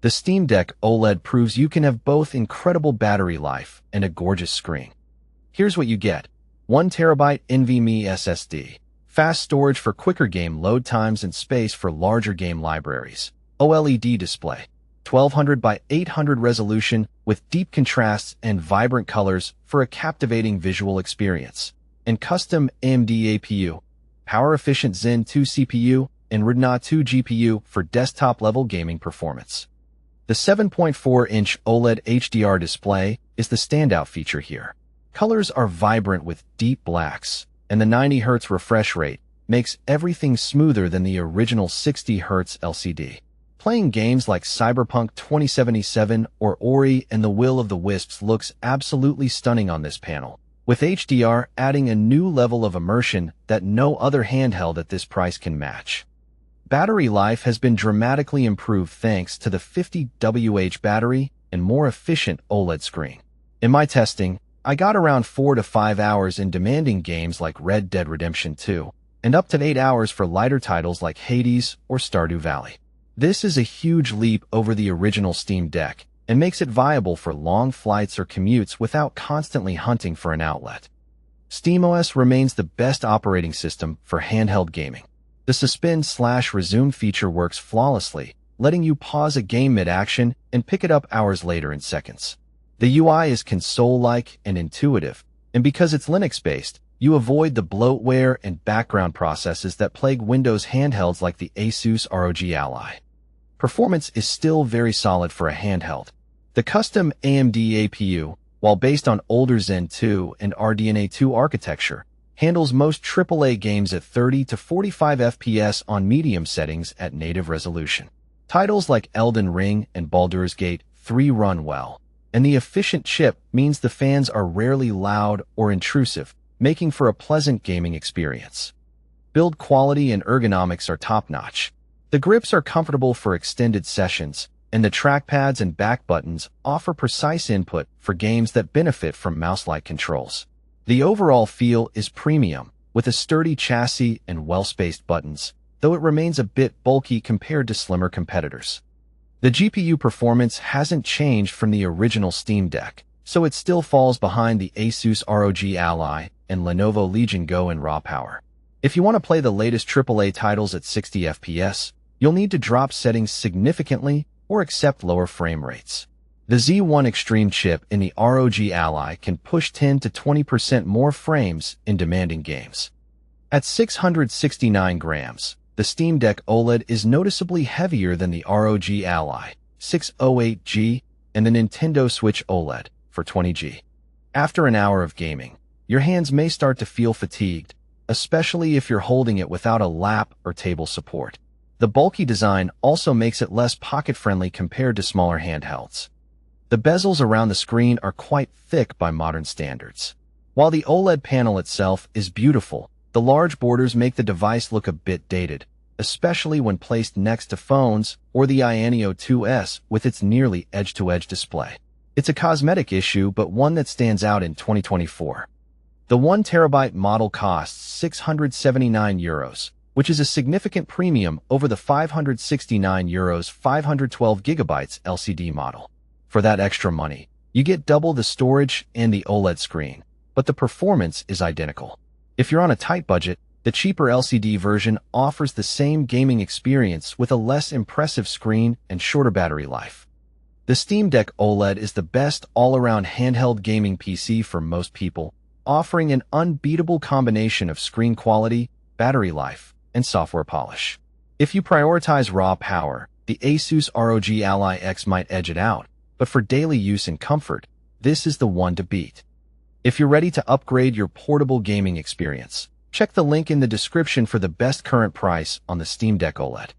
The Steam Deck OLED proves you can have both incredible battery life and a gorgeous screen. Here's what you get. 1TB NVMe SSD. Fast storage for quicker game load times and space for larger game libraries. OLED display. 1200 by 800 resolution with deep contrasts and vibrant colors for a captivating visual experience. And custom AMD APU. Power-efficient Zen 2 CPU and Retina 2 GPU for desktop-level gaming performance. The 7.4-inch OLED HDR display is the standout feature here. Colors are vibrant with deep blacks, and the 90 Hz refresh rate makes everything smoother than the original 60 Hz LCD. Playing games like Cyberpunk 2077 or Ori and the Will of the Wisps looks absolutely stunning on this panel, with HDR adding a new level of immersion that no other handheld at this price can match. Battery life has been dramatically improved thanks to the 50 Wh battery and more efficient OLED screen. In my testing, I got around 4 to 5 hours in demanding games like Red Dead Redemption 2, and up to 8 hours for lighter titles like Hades or Stardew Valley. This is a huge leap over the original Steam Deck and makes it viable for long flights or commutes without constantly hunting for an outlet. SteamOS remains the best operating system for handheld gaming. The suspend/resume feature works flawlessly, letting you pause a game mid-action and pick it up hours later in seconds. The UI is console-like and intuitive, and because it's Linux-based, you avoid the bloatware and background processes that plague Windows handhelds like the ASUS ROG Ally. Performance is still very solid for a handheld. The custom AMD APU, while based on older Zen 2 and RDNA 2 architecture, handles most AAA games at 30 to 45 FPS on medium settings at native resolution. Titles like Elden Ring and Baldur's Gate 3 run well, and the efficient chip means the fans are rarely loud or intrusive, making for a pleasant gaming experience. Build quality and ergonomics are top-notch. The grips are comfortable for extended sessions, and the trackpads and back buttons offer precise input for games that benefit from mouse-like controls. The overall feel is premium, with a sturdy chassis and well-spaced buttons, though it remains a bit bulky compared to slimmer competitors. The GPU performance hasn't changed from the original Steam Deck, so it still falls behind the ASUS ROG Ally and Lenovo Legion Go in raw power. If you want to play the latest AAA titles at 60 FPS, you'll need to drop settings significantly or accept lower frame rates. The Z1 Extreme chip in the ROG Ally can push 10 to 20% more frames in demanding games. At 669 grams, the Steam Deck OLED is noticeably heavier than the ROG Ally 608G and the Nintendo Switch OLED for 20G. After an hour of gaming, your hands may start to feel fatigued, especially if you're holding it without a lap or table support. The bulky design also makes it less pocket-friendly compared to smaller handhelds. The bezels around the screen are quite thick by modern standards. While the OLED panel itself is beautiful, the large borders make the device look a bit dated, especially when placed next to phones or the Ianeo 2S with its nearly edge-to-edge display. It's a cosmetic issue, but one that stands out in 2024. The 1TB model costs €679, which is a significant premium over the €569 512GB LCD model. For that extra money, you get double the storage and the OLED screen, but the performance is identical. If you're on a tight budget, the cheaper LCD version offers the same gaming experience with a less impressive screen and shorter battery life. The Steam Deck OLED is the best all-around handheld gaming PC for most people, offering an unbeatable combination of screen quality, battery life, and software polish. If you prioritize raw power, the ASUS ROG Ally X might edge it out, but for daily use and comfort, this is the one to beat. If you're ready to upgrade your portable gaming experience, check the link in the description for the best current price on the Steam Deck OLED.